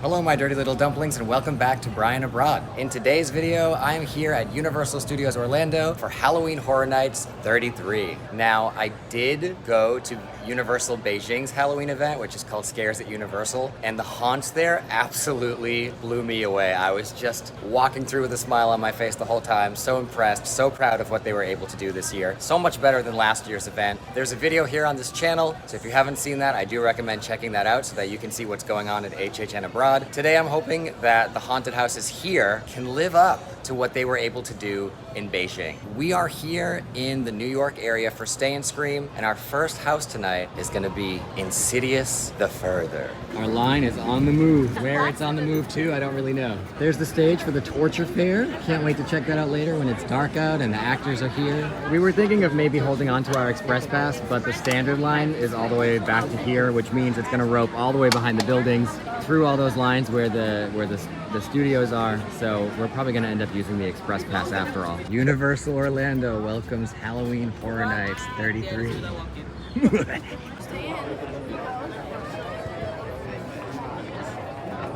Hello my dirty little dumplings and welcome back to Brian Abroad. In today's video, I'm here at Universal Studios Orlando for Halloween Horror Nights 33. Now, I did go to Universal Beijing's Halloween event, which is called Scares at Universal, and the haunts there absolutely blew me away. I was just walking through with a smile on my face the whole time, so impressed, so proud of what they were able to do this year. So much better than last year's event. There's a video here on this channel, so if you haven't seen that, I do recommend checking that out so that you can see what's going on at HHN Abroad. Today I'm hoping that the haunted houses here can live up to what they were able to do in Beijing. We are here in the New York area for Stay and Scream, and our first house tonight is gonna be Insidious the Further. Our line is on the move. Where it's on the move to, I don't really know. There's the stage for the torture fair. Can't wait to check that out later when it's dark out and the actors are here. We were thinking of maybe holding on to our express pass, but the standard line is all the way back to here, which means it's gonna rope all the way behind the buildings, through all those lines where the studios are. So we're probably gonna end up using the express pass after all. Universal Orlando welcomes Halloween Horror Nights 33.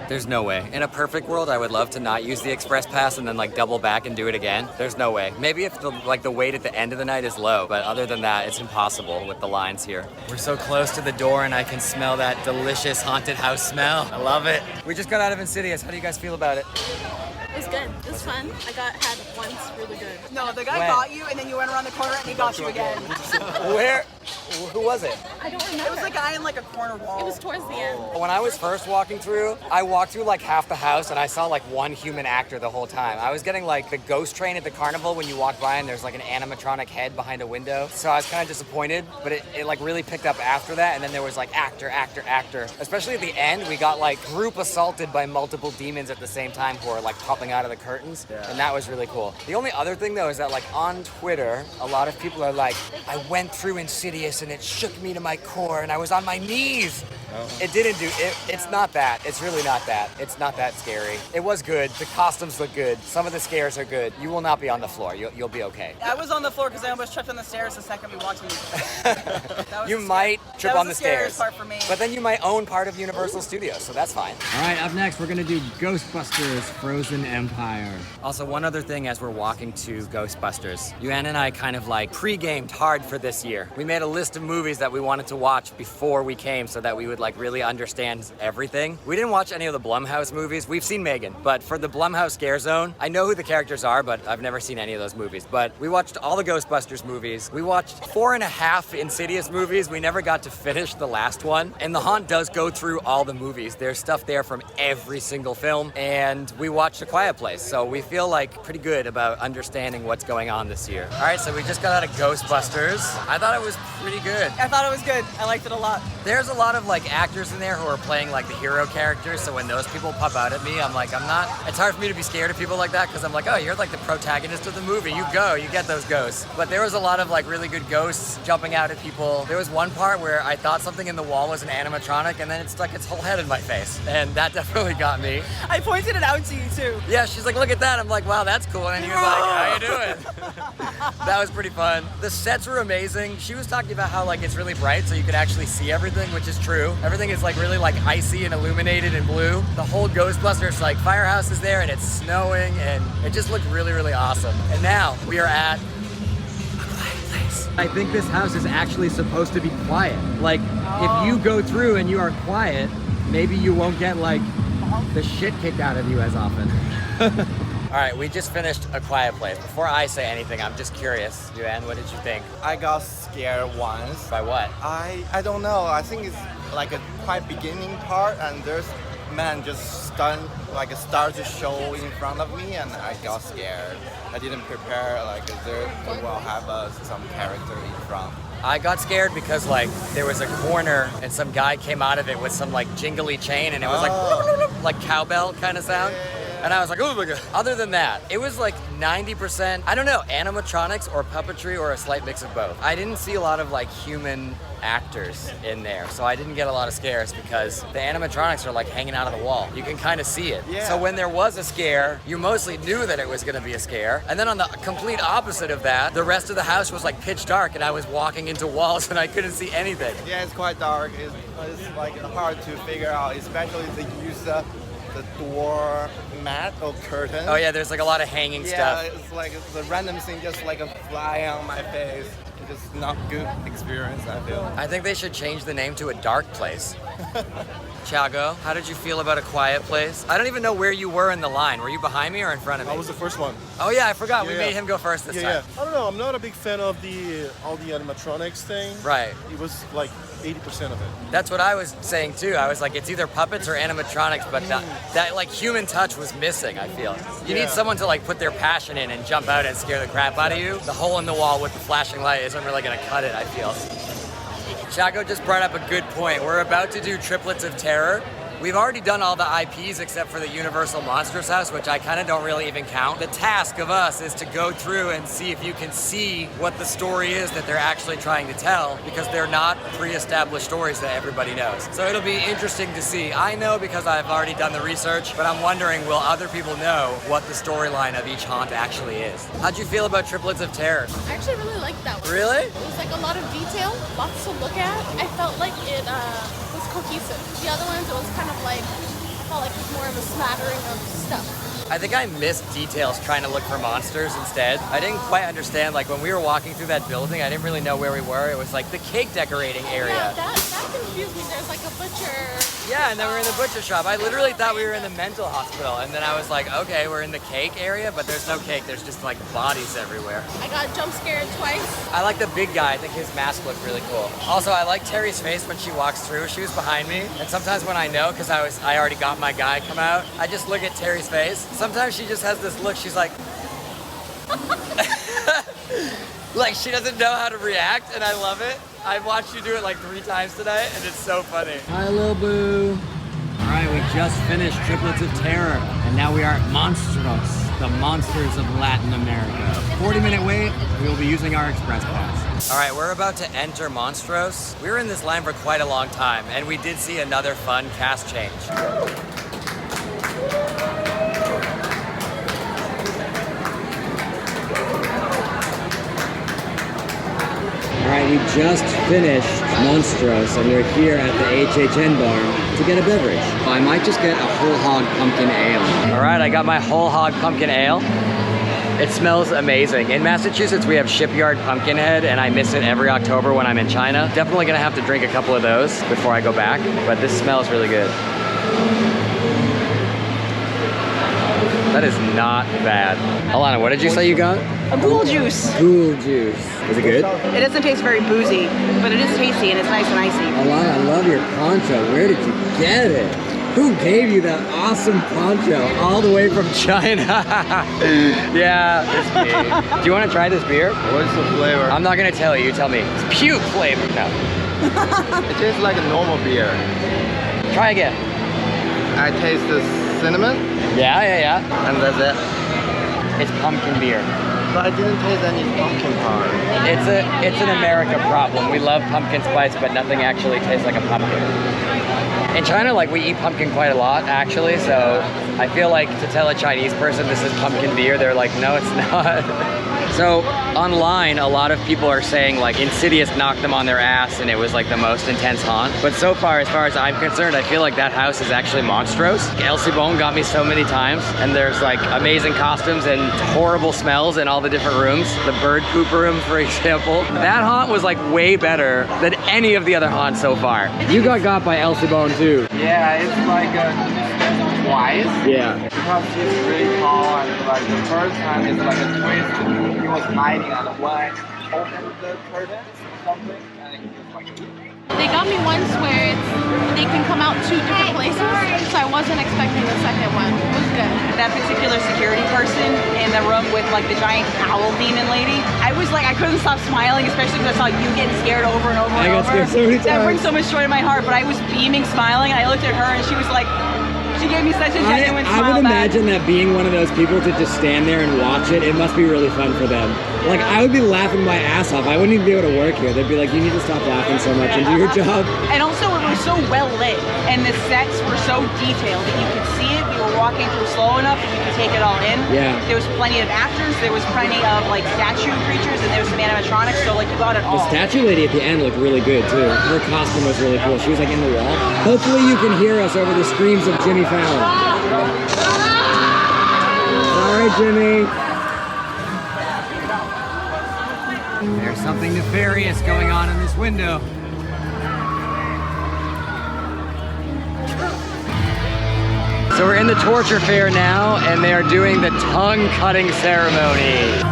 There's no way. In a perfect world, I would love to not use the express pass and then like double back and do it again. There's no way. Maybe if the wait at the end of the night is low, but other than that, it's impossible with the lines here. We're so close to the door and I can smell that delicious haunted house smell. I love it. We just got out of Insidious. How do you guys feel about it? It's good. It's fun. I had once really good. No, the guy got you and then you went around the corner and he got you again. Where? Who was it? I don't remember. It was the guy in like a corner wall. It was towards the end. When I was first walking through, I walked through like half the house and I saw like one human actor the whole time. I was getting like the ghost train at the carnival when you walk by and there's like an animatronic head behind a window. So I was kind of disappointed, but it like really picked up after that. And then there was like actor. Especially at the end, we got like group assaulted by multiple demons at the same time who are like popping out of the curtains. Yeah. And that was really cool. The only other thing though is that like on Twitter, a lot of people are like, I went through Insidious and it shook me to my core and I was on my knees. It didn't do it. It's not that. It's really not that. It's not that scary. It was good. The costumes look good. Some of the scares are good. You will not be on the floor. You'll be okay. I was on the floor because I almost tripped on the stairs the second we walked in. You might trip on the stairs. Part for me. But then you might own part of Universal Studios, so that's fine. All right, up next we're gonna do Ghostbusters Frozen Empire. Also, one other thing as we're walking to Ghostbusters, Yuan and I kind of like pre-gamed hard for this year. We made a list of movies that we wanted to watch before we came so that we would like really understand everything. We didn't watch any of the Blumhouse movies. We've seen Megan, but for the Blumhouse Scare Zone, I know who the characters are, but I've never seen any of those movies. But we watched all the Ghostbusters movies. We watched 4.5 Insidious movies. We never got to finish the last one. And the haunt does go through all the movies. There's stuff there from every single film. And we watched A Quiet Place. So we feel like pretty good about understanding what's going on this year. All right, so we just got out of Ghostbusters. I thought it was pretty good. I thought it was good. I liked it a lot. There's a lot of like actors in there who are playing like the hero characters, so when those people pop out at me, I'm like, it's hard for me to be scared of people like that because I'm like, oh, you're like the protagonist of the movie. You get those ghosts. But there was a lot of like really good ghosts jumping out at people. There was one part where I thought something in the wall was an animatronic and then it stuck its whole head in my face. And that definitely got me. I pointed it out to you too. Yeah, she's like, look at that. I'm like, wow, that's cool. And he was like, how you doing? That was pretty fun. The sets were amazing. She was talking about how like it's really bright so you could actually see everything, which is true. Everything is like really like icy and illuminated in blue. The whole Ghostbusters like firehouse is there and it's snowing and it just looked really, really awesome. And now we are at A Quiet Place. I think this house is actually supposed to be quiet. Like if you go through and you are quiet, maybe you won't get like the shit kicked out of you as often. All right, we just finished A Quiet Place. Before I say anything, I'm just curious. Yuan, what did you think? I got scared once. By what? I don't know. I think it's like a quite beginning part and there's man just stunned like a star to show in front of me and I got scared. I didn't prepare like there will have some character in front. I got scared because like there was a corner and some guy came out of it with some like jingly chain and it was like cowbell kind of sound. And I was like, oh my God. Other than that, it was like 90%, I don't know, animatronics or puppetry or a slight mix of both. I didn't see a lot of like human actors in there, so I didn't get a lot of scares because the animatronics are like hanging out of the wall. You can kind of see it. Yeah. So when there was a scare, you mostly knew that it was gonna be a scare. And then on the complete opposite of that, the rest of the house was like pitch dark and I was walking into walls and I couldn't see anything. Yeah, it's quite dark. It's like hard to figure out, especially the use the door mat or curtain. Oh yeah, there's like a lot of hanging Yeah, stuff. it's like the random thing just like a fly on my face. Just not good experience, I feel. I think they should change the name to A Dark Place. Thiago, how did you feel about A Quiet Place? I don't even know where you were in the line. Were you behind me or in front of me? I was the first one. Oh yeah, I forgot. We Yeah, made yeah. him go first this time. I don't know. I'm not a big fan of all the animatronics thing. Right. It was like 80% of it. That's what I was saying too. I was like, it's either puppets or animatronics, but that like human touch was missing, I feel. You need someone to like put their passion in and jump out and scare the crap out of you. The hole in the wall with the flashing light isn't really gonna cut it, I feel. Chaco just brought up a good point. We're about to do Triplets of Terror. We've already done all the IPs except for the Universal Monsters House, which I kind of don't really even count. The task of us is to go through and see if you can see what the story is that they're actually trying to tell, because they're not pre-established stories that everybody knows. So it'll be interesting to see. I know because I've already done the research, but I'm wondering, will other people know what the storyline of each haunt actually is? How'd you feel about Triplets of Terror? I actually really liked that one. Really? It was like a lot of detail, lots to look at. I felt like it was cohesive. The other ones, it was kind of like, I felt like it was more of a smattering of stuff. I think I missed details trying to look for monsters instead. I didn't quite understand, like when we were walking through that building, I didn't really know where we were. It was like the cake decorating area. Yeah, that confused me. There's like a butcher. Yeah, and then we were in the butcher shop. I literally thought we were in the mental hospital, and then I was like, okay, we're in the cake area, but there's no cake. There's just like bodies everywhere. I got jump scared twice. I like the big guy. I think his mask looked really cool. Also, I like Terry's face when she walks through. She was behind me, and sometimes when I know, because I already got my guy come out, I just look at Terry's face. Sometimes she just has this look. She's like, like she doesn't know how to react, and I love it. I've watched you do it like 3 times today, and it's so funny. Hi, Lil Boo. All right, we just finished Triplets of Terror, and now we are at Monstros, the monsters of Latin America. 40-minute wait. We will be using our express pass. All right, we're about to enter Monstros. We were in this line for quite a long time, and we did see another fun cast change. All right, we just finished Monstros, and we're here at the HHN bar to get a beverage. I might just get a whole hog pumpkin ale. All right, I got my whole hog pumpkin ale. It smells amazing. In Massachusetts, we have Shipyard Pumpkinhead, and I miss it every October when I'm in China. Definitely gonna have to drink a couple of those before I go back, but this smells really good. That is not bad. Alana, what did you say you got? A ghoul juice. Cool juice. Is it good? It doesn't taste very boozy, but it is tasty and it's nice and icy. Alana, I love your poncho. Where did you get it? Who gave you that awesome poncho all the way from China? Yeah, it's me. Do you want to try this beer? What's the flavor? I'm not gonna tell you. You tell me. It's puke flavor. No. It tastes like a normal beer. Try again. I taste the cinnamon, Yeah. and that's it. It's pumpkin beer. But I didn't taste any pumpkin part. It's an America problem. We love pumpkin spice, but nothing actually tastes like a pumpkin. In China, like, we eat pumpkin quite a lot, actually, so I feel like to tell a Chinese person this is pumpkin beer, they're like, no, it's not. So online, a lot of people are saying like Insidious knocked them on their ass and it was like the most intense haunt. But so far, as far as I'm concerned, I feel like that house is actually monstrous. Elsie Bone got me so many times, and there's like amazing costumes and horrible smells in all the different rooms. The bird poop room, for example. That haunt was like way better than any of the other haunts so far. You got by Elsie Bone too. Yeah, it's like twice. Yeah. Because she's really tall, and like the first time it's like a twist. He was hiding, and when I opened the curtains or something, and he was like. They got me once where they can come out 2 different places, so I wasn't expecting the second one. It was good. That particular security person in the room with like the giant owl demon lady, I was like, I couldn't stop smiling, especially because I saw you getting scared over and over and over. I got scared so many times. That brings so much joy to my heart, but I was beaming, smiling, and I looked at her and she was like, she gave me such a genuine smile. I would back. imagine that being one of those people to just stand there and watch it, it must be really fun for them. Like, I would be laughing my ass off. I wouldn't even be able to work here. They'd be like, you need to stop laughing so much and do your job. And also, it was so well lit, and the sets were so detailed that you could see it. We were walking through slow enough that you can take it all in. Yeah. There was plenty of actors, there was plenty of like statue creatures, and there was some animatronics, so like you got it all. The statue lady at the end looked really good too. Her costume was really cool. She was like in the wall. Hopefully you can hear us over the screams of Jimmy Fallon. Sorry, Jimmy. There's something nefarious going on in this window. So we're in the torture fair now, and they are doing the tongue cutting ceremony.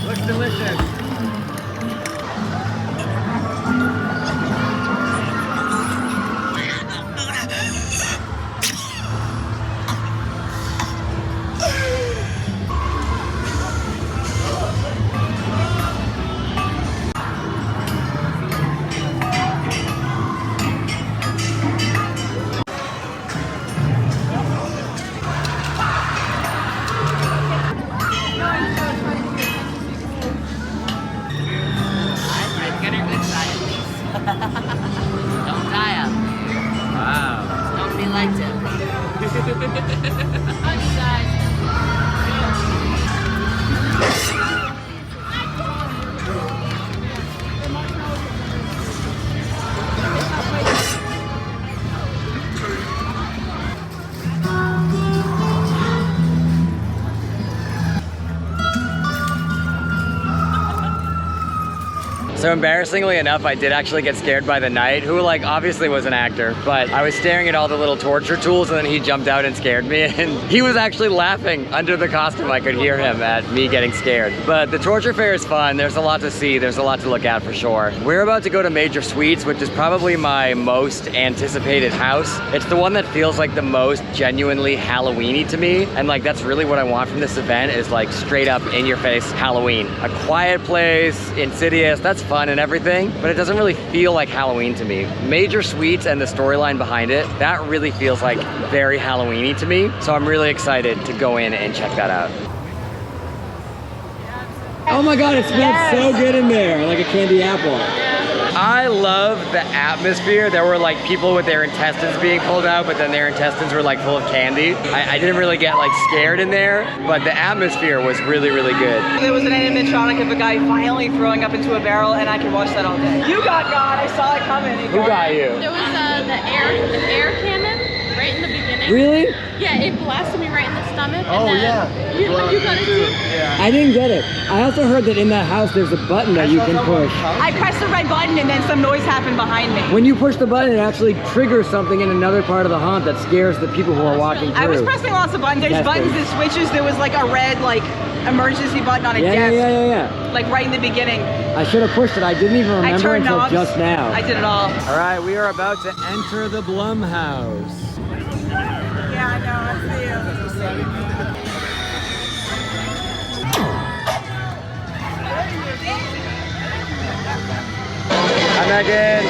Looks delicious. Don't die out there. Wow. Don't be like them. So embarrassingly enough, I did actually get scared by the knight, who like obviously was an actor, but I was staring at all the little torture tools and then he jumped out and scared me, and he was actually laughing under the costume. I could hear him at me getting scared. But the torture fair is fun. There's a lot to see. There's a lot to look at for sure. We're about to go to Major Suites, which is probably my most anticipated house. It's the one that feels like the most genuinely Halloween-y to me. And like, that's really what I want from this event, is like straight up in your face Halloween. A quiet place, insidious, that's fun and everything, but it doesn't really feel like Halloween to me. Major Suites and the storyline behind it, that really feels like very Halloween-y to me. So I'm really excited to go in and check that out. Oh my God, it smells so good in there, like a candy apple. I love the atmosphere. There were like people with their intestines being pulled out, but then their intestines were like full of candy. I didn't really get like scared in there, but the atmosphere was really, really good. There was an animatronic of a guy violently throwing up into a barrel, and I could watch that all day. You got God, I saw it coming. Who got you? There was the air cannon right in the beginning. Really? Yeah, it blasted me right in the stomach. Oh, and then yeah. You got it too? Yeah. I didn't get it. I also heard that in that house there's a button that you can push. I pressed the red button and then some noise happened behind me. When you push the button, it actually triggers something in another part of the haunt that scares the people who are walking through. I was pressing lots of buttons. There's Testing. buttons and switches. There was like a red like emergency button on a Yeah, desk. yeah. Like right in the beginning. I should have pushed it. I didn't even I remember turned until knobs. just now. I did it all. All right, we are about to enter the Blumhouse. Yeah, I know. I see you. Hi, Megan.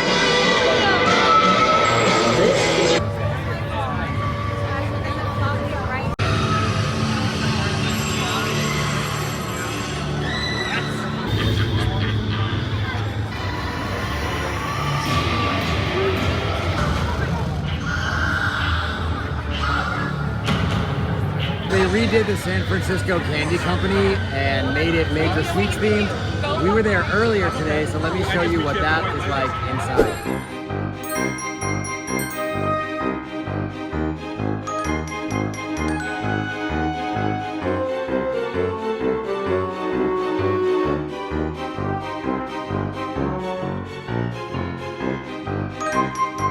They redid the San Francisco Candy Company and made it Major Suites themed. We were there earlier today, so let me show you what that is like inside.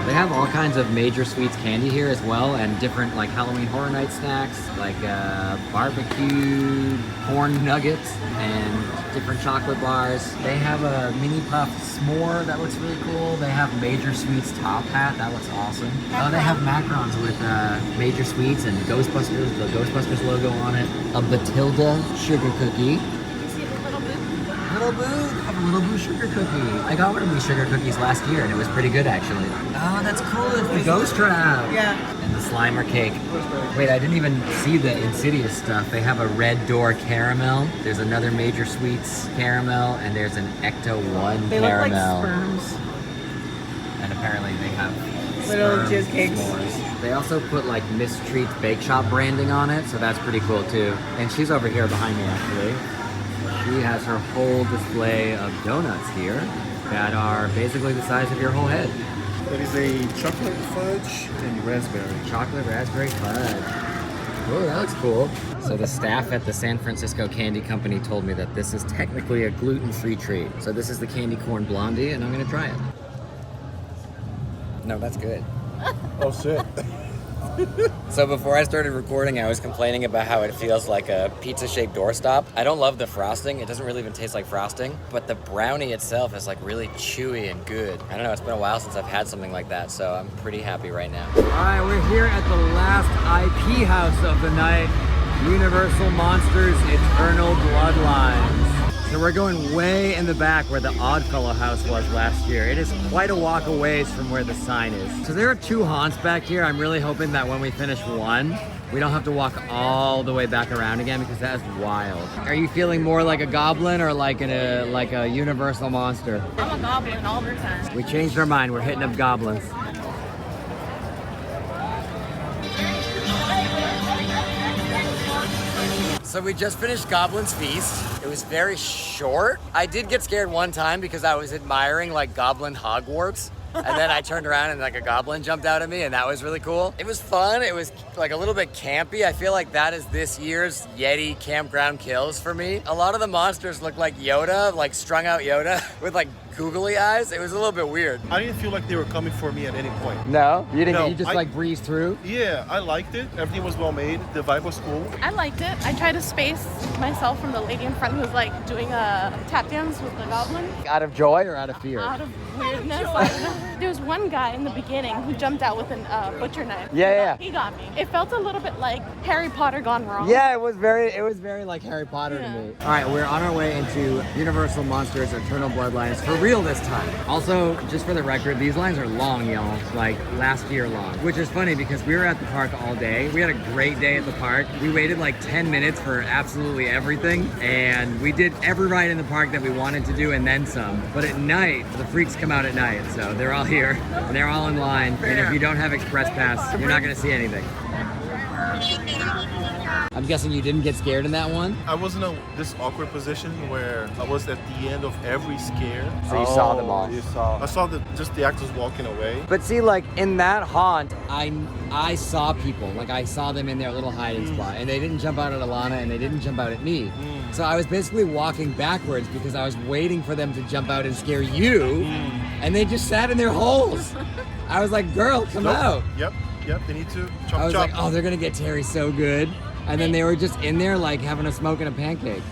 They have all kinds kinds of Major Sweets candy here as well, and different like Halloween Horror Night snacks, like barbecue corn nuggets and different chocolate bars. They have a mini puff s'more that looks really cool. They have Major Sweets top hat, that looks awesome. Oh, they have macarons with Major Sweets and Ghostbusters, the Ghostbusters logo on it. A Batilda sugar cookie. You see the little boo? Little Boo, they have a Little Boo sugar cookie. I got one of these sugar cookies last year and it was pretty good actually. Oh, that's cool, it's the Ghost Trap. Yeah. And the Slimer cake. Wait, I didn't even see the Insidious stuff. They have a Red Door caramel. There's another Major Sweets caramel, and there's an Ecto 1 They look like caramel. sperms. And apparently they have Little sperm jizz cakes. s'mores. They also put like Miss Treat's Bake Shop branding on it, so that's pretty cool too. And she's over here behind me actually. She has her whole display of donuts here that are basically the size of your whole head. There is a chocolate fudge and raspberry. Chocolate raspberry fudge. Oh, that looks cool. So the staff at the San Francisco Candy Company told me that this is technically a gluten-free treat. So this is the candy corn blondie, and I'm gonna try it. No, that's good. Oh shit. So before I started recording, I was complaining about how it feels like a pizza-shaped doorstop. I don't love the frosting. It doesn't really even taste like frosting, but the brownie itself is like really chewy and good. I don't know, it's been a while since I've had something like that, so I'm pretty happy right now. All right, we're here at the last IP house of the night, Universal Monsters Eternal Bloodlines. So we're going way in the back where the Oddfellow house was last year. It is quite a walk a ways from where the sign is. So there are 2 haunts back here. I'm really hoping that when we finish one, we don't have to walk all the way back around again because that is wild. Are you feeling more like a goblin or like a Universal monster? I'm a goblin all the time. We changed our mind. We're hitting up goblins. So we just finished Goblin's Feast. It was very short. I did get scared one time because I was admiring like Goblin Hogwarts. And then I turned around and like a goblin jumped out at me and that was really cool. It was fun. It was like a little bit campy. I feel like that is this year's Yeti Campground Kills for me. A lot of the monsters look like Yoda, like strung out Yoda with like googly eyes. It was a little bit weird. I didn't feel like they were coming for me at any point. No? You didn't? No, You just like breezed through? Yeah, I liked it. Everything was well made. The vibe was cool. I liked it. I tried to space myself from the lady in front who was like doing a tap dance with the goblin. Out of joy or out of fear? Out of weirdness. I don't know. There was one guy in the beginning who jumped out with a butcher knife. Yeah. He got me. It felt a little bit like Harry Potter gone wrong. Yeah, it was very like Harry Potter to Yeah. me. All right, we're on our way into Universal Monsters Eternal Bloodlines for real this time. Also, just for the record, these lines are long, y'all, like last year long, which is funny because we were at the park all day. We had a great day at the park. We waited like 10 minutes for absolutely everything, and we did every ride in the park that we wanted to do and then some. But at night, the freaks come out at night, so they're all here and they're all in line. And if you don't have Express Pass, you're not gonna see anything. I'm guessing you didn't get scared in that one? I was in this awkward position where I was at the end of every scare. So you saw them all. You saw. I saw just the actors walking away. But see, like in that haunt, I saw people. Like I saw them in their little hiding spot, and they didn't jump out at Alana, and they didn't jump out at me. So I was basically walking backwards because I was waiting for them to jump out and scare you, and they just sat in their holes. I was like, "Girl, come out!" Yep. They need to chop I was chop. like, "Oh, they're gonna get Terry so good," and then they were just in there like having a smoke and a pancake.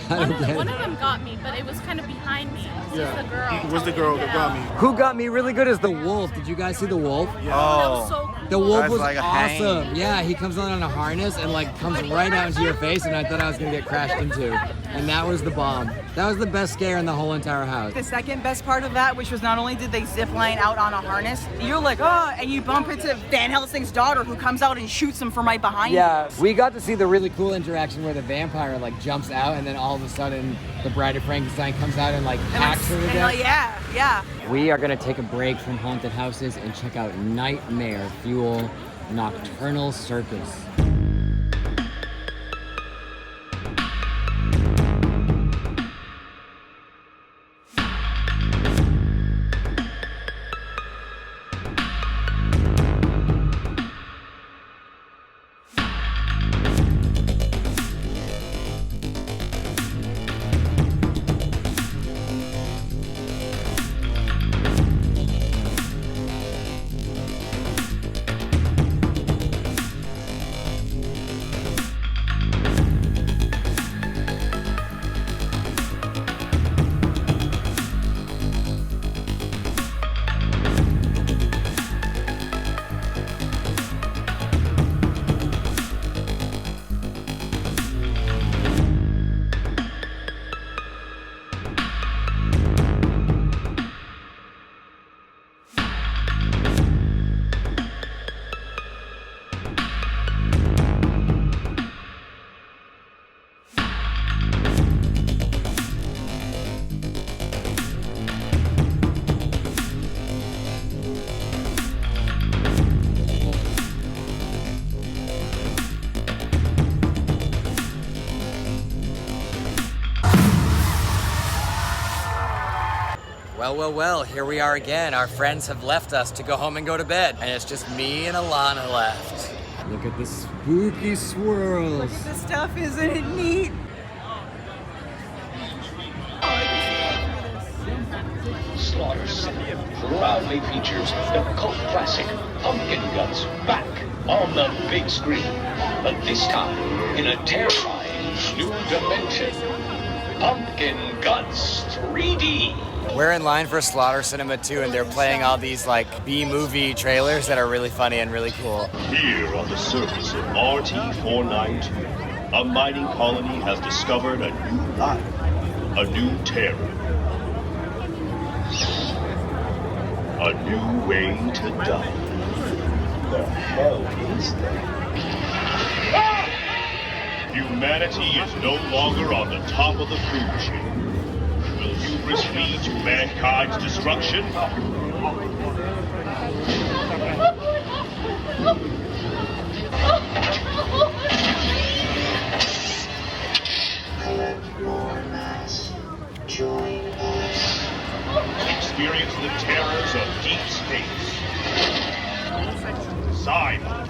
I don't get One it. of them got me, but it was kind of behind me. It was just the girl. It was the telling girl me to that get got out. me. Who got me really good is the wolf. Did you guys see the wolf? That was so cool. The wolf That's was like a awesome. hang. Yeah, he comes on a harness and like comes right out into your face, and I thought I was gonna get crashed into. And that was the bomb. That was the best scare in the whole entire house. The second best part of that, which was not only did they zip line out on a harness, you're like, oh, and you bump into Van Helsing's daughter who comes out and shoots him from right behind Yeah, we got to see the really cool interaction where the vampire like jumps out, and then all of a sudden the Bride of Frankenstein comes out and like you. hacks her to And death. like, yeah. We are gonna take a break from haunted houses and check out Nightmare Fuel Nocturnal Circus. Well, here we are again. Our friends have left us to go home and go to bed. And it's just me and Alana left. Look at the spooky swirls. Look at this stuff, isn't it neat? Slaughter City proudly features the cult classic Pumpkin Guts back on the big screen, but this time in a terrifying new dimension. Pumpkin Guts 3D. We're in line for Slaughter Cinema 2 and they're playing all these like B-movie trailers that are really funny and really cool. Here on the surface of RT-492, a mining colony has discovered a new life, a new terror, a new way to die. The hell is that? Humanity is no longer on the top of the food chain. Will hubris lead to mankind's destruction? Experience the terrors of deep space. Cyborgs.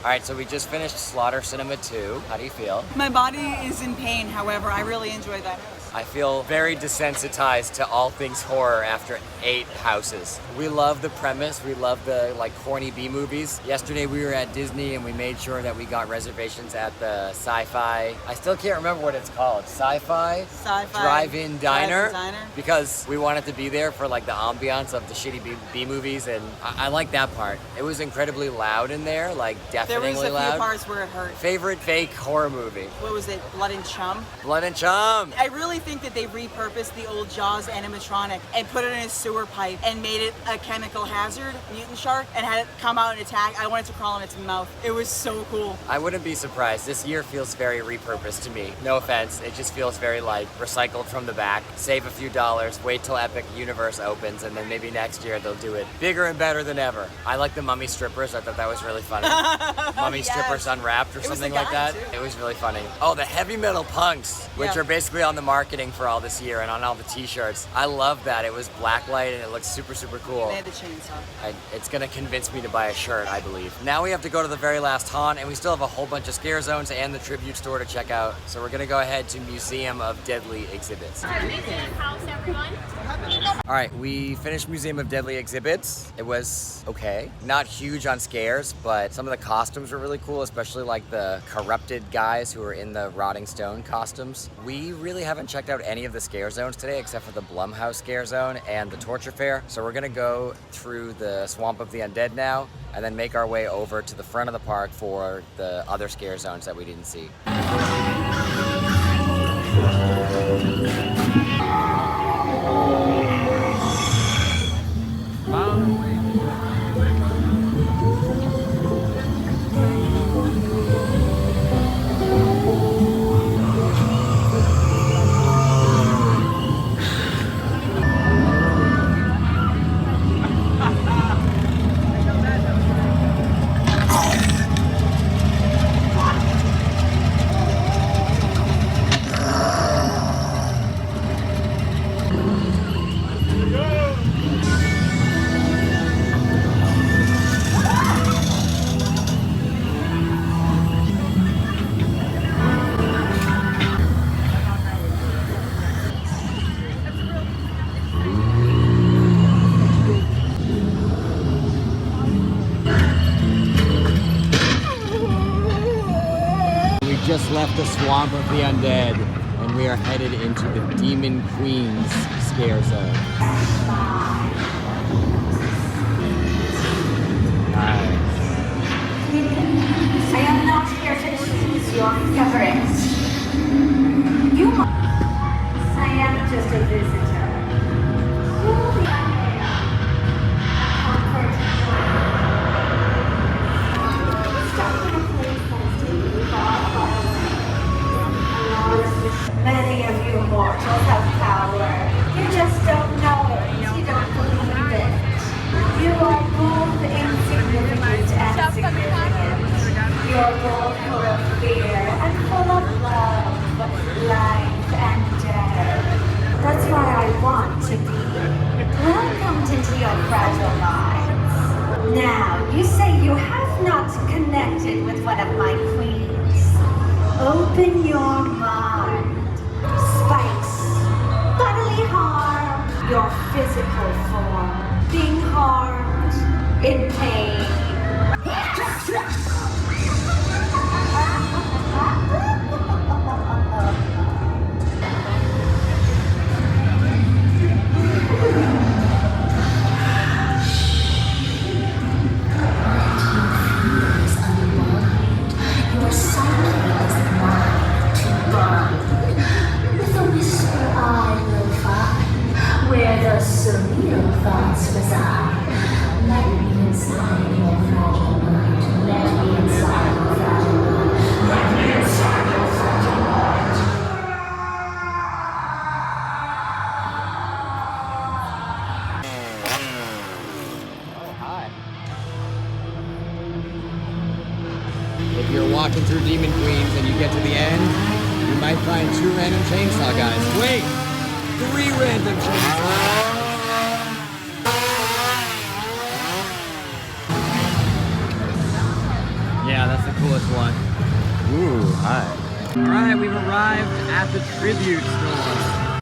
Alright, so we just finished Slaughter Cinema 2. How do you feel? My body is in pain, however, I really enjoyed that. I feel very desensitized to all things horror after 8 houses. We love the premise, we love the like corny B movies. Yesterday we were at Disney and we made sure that we got reservations at the Sci-Fi. I still can't remember what it's called. Sci-Fi Drive-In Diner. Because we wanted to be there for like the ambiance of the shitty B movies, and I like that part. It was incredibly loud in there, like deafeningly loud. There was a few parts where it hurt. Favorite fake horror movie? What was it? Blood and Chum? Blood and Chum! I really think that they repurposed the old Jaws animatronic and put it in a sewer pipe and made it a chemical hazard, mutant shark, and had it come out and attack. I wanted to crawl in its mouth. It was so cool. I wouldn't be surprised. This year feels very repurposed to me. No offense, it just feels very like recycled from the back. Save a few dollars, wait till Epic Universe opens, and then maybe next year they'll do it bigger and better than ever. I like the mummy strippers. I thought that was really funny. Mummy Yes. strippers unwrapped or something like that. Too. It was really funny. Oh, the heavy metal punks, which are basically on the marketing for all this year and on all the t-shirts. I love that. It was blacklight and it looks super, super cool. They had the chainsaw. It's gonna convince me to buy a shirt, I believe. Now we have to go to the very last haunt, and we still have a whole bunch of scare zones and the tribute store to check out. So we're gonna go ahead to Museum of Deadly Exhibits. All right, we finished Museum of Deadly Exhibits. It was okay. Not huge on scares, but some of the costumes were really cool, especially like the corrupted guys who were in the rotting stone costumes. We really haven't checked out any of the scare zones today except for the Blumhouse scare zone and the torture fair. So we're gonna go through the Swamp of the Undead now and then make our way over to the front of the park for the other scare zones that we didn't see. Just left the Swamp of the Undead and we are headed into the Demon Queen's scare zone. Nice. I am not here to choose your preference. You must. I am just a visitor. Many of you mortals have power. You just don't know it. You don't believe it. You are both insignificant and significant. You're both full of fear and full of love, life and death. That's why I Now, you say you have not connected with one of my queens. Open your mind. Spikes, bodily harm, your physical form, being harmed, in pain. Your psyche is mine to bind. With a whisper I will find where the surreal thoughts reside. Let me inside your fragile mind. Let me inside your fragile mind. Let me inside your fragile mind. Oh, hi. If you're walking through Demon Queens and you get to the end, you might find 2 random chainsaw guys. Wait! 3 random chainsaw guys. Yeah, that's the coolest one. Ooh, hi. Alright, we've arrived at the tribute store.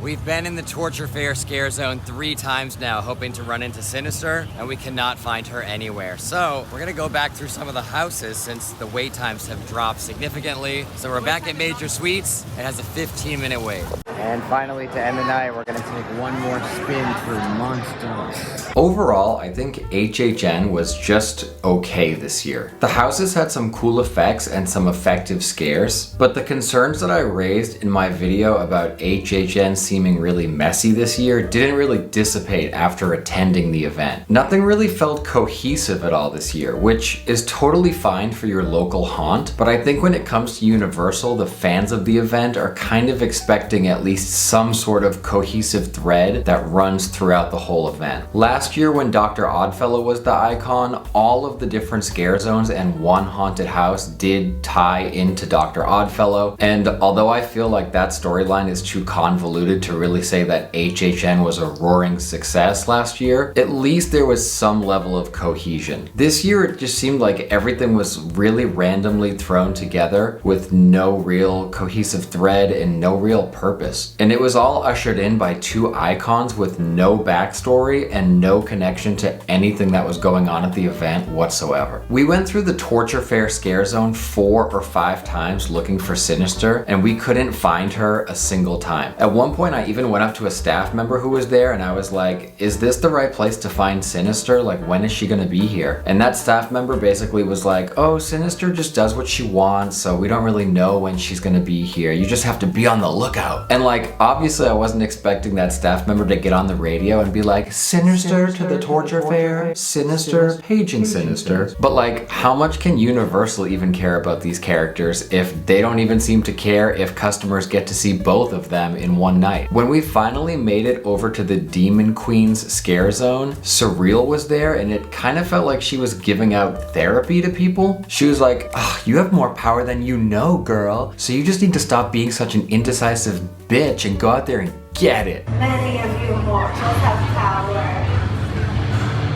We've been in the Torture Fair scare zone 3 times now, hoping to run into Sinister, and we cannot find her anywhere. So we're gonna go back through some of the houses since the wait times have dropped significantly. So we're back at Major Suites. It has a 15-minute wait. And finally, to end the night, we're gonna take one more spin through Monsters. Overall, I think HHN was just okay this year. The houses had some cool effects and some effective scares, but the concerns that I raised in my video about HHN seeming really messy this year didn't really dissipate after attending the event. Nothing really felt cohesive at all this year, which is totally fine for your local haunt, but I think when it comes to Universal, the fans of the event are kind of expecting at least some sort of cohesive thread that runs throughout the whole event. Last year when Dr. Oddfellow was the icon, all of the different scare zones and one haunted house did tie into Dr. Oddfellow, and although I feel like that storyline is too convoluted to really say that HHN was a roaring success last year, at least there was some level of cohesion. This year it just seemed like everything was really randomly thrown together with no real cohesive thread and no real purpose. And it was all ushered in by two icons with no backstory and no connection to anything that was going on at the event whatsoever. We went through the Torture Fair scare zone 4 or 5 times looking for Sinister, and we couldn't find her a single time. At one point I even went up to a staff member who was there and I was like, is this the right place to find Sinister? Like, when is she gonna be here? And that staff member basically was like, oh, Sinister just does what she wants, so we don't really know when she's gonna be here. You just have to be on the lookout. And like, obviously I wasn't expecting that staff member to get on the radio and be like, Sinister to the Torture Fair, Sinister, paging Sinister. But like, how much can Universal even care about these characters if they don't even seem to care if customers get to see both of them in one night? When we finally made it over to the Demon Queen's scare zone, Surreal was there and it kind of felt like she was giving out therapy to people. She was like, oh, you have more power than you know, girl. So you just need to stop being such an indecisive bitch and go out there and get it. Many of you mortals have power.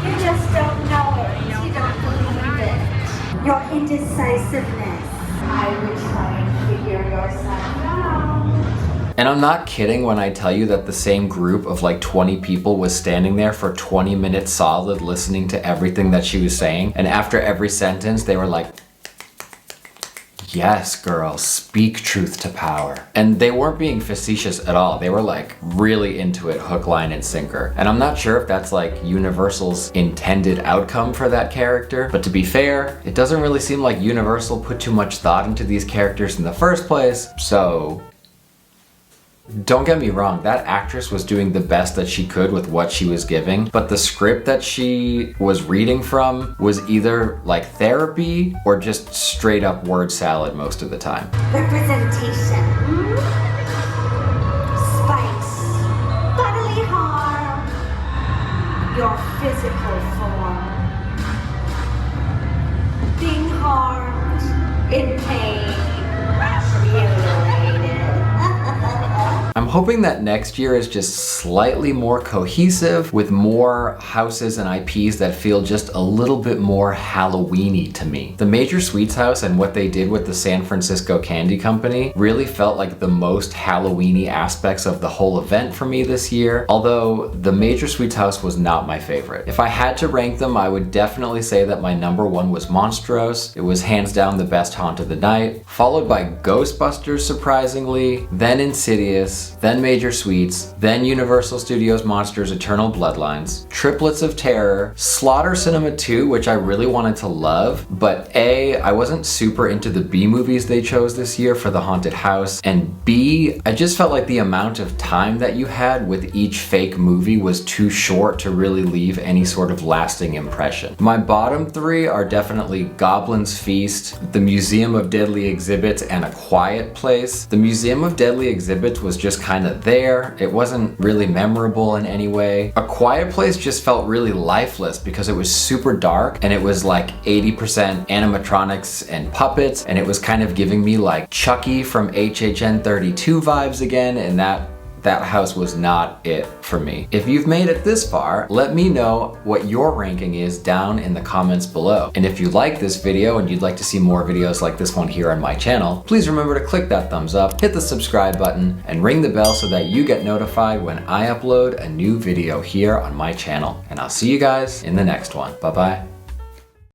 You just don't know it. You don't believe it. Your indecisiveness. I would try and figure yourself out. And I'm not kidding when I tell you that the same group of like 20 people was standing there for 20 minutes solid listening to everything that she was saying. And after every sentence, they were like, yes, girl, speak truth to power. And they weren't being facetious at all. They were like really into it, hook, line, and sinker. And I'm not sure if that's like Universal's intended outcome for that character, but to be fair, it doesn't really seem like Universal put too much thought into these characters in the first place, so don't get me wrong, that actress was doing the best that she could with what she was giving, but the script that she was reading from was either like therapy or just straight up word salad most of the time. Representation. Spice. Bodily harm. Your physical form. Being harmed. In pain. Mutilated. I'm hoping that next year is just slightly more cohesive with more houses and IPs that feel just a little bit more Halloween-y to me. The Major Sweets house and what they did with the San Francisco Candy Company really felt like the most Halloween-y aspects of the whole event for me this year, although the Major Sweets house was not my favorite. If I had to rank them, I would definitely say that my number 1 was Monstros. It was hands down the best haunt of the night, followed by Ghostbusters surprisingly, then Insidious, then Major Sweets, then Universal Studios Monsters Eternal Bloodlines, Triplets of Terror, Slaughter Cinema 2, which I really wanted to love, but A, I wasn't super into the B movies they chose this year for the haunted house, and B, I just felt like the amount of time that you had with each fake movie was too short to really leave any sort of lasting impression. My bottom 3 are definitely Goblin's Feast, the Museum of Deadly Exhibits, and A Quiet Place. The Museum of Deadly Exhibits was just kind of there. It wasn't really memorable in any way. A Quiet Place just felt really lifeless because it was super dark and it was like 80% animatronics and puppets, and it was kind of giving me like Chucky from HHN 32 vibes again, and that house was not it for me. If you've made it this far, let me know what your ranking is down in the comments below. And if you like this video and you'd like to see more videos like this one here on my channel, please remember to click that thumbs up, hit the subscribe button, and ring the bell so that you get notified when I upload a new video here on my channel. And I'll see you guys in the next one. Bye-bye.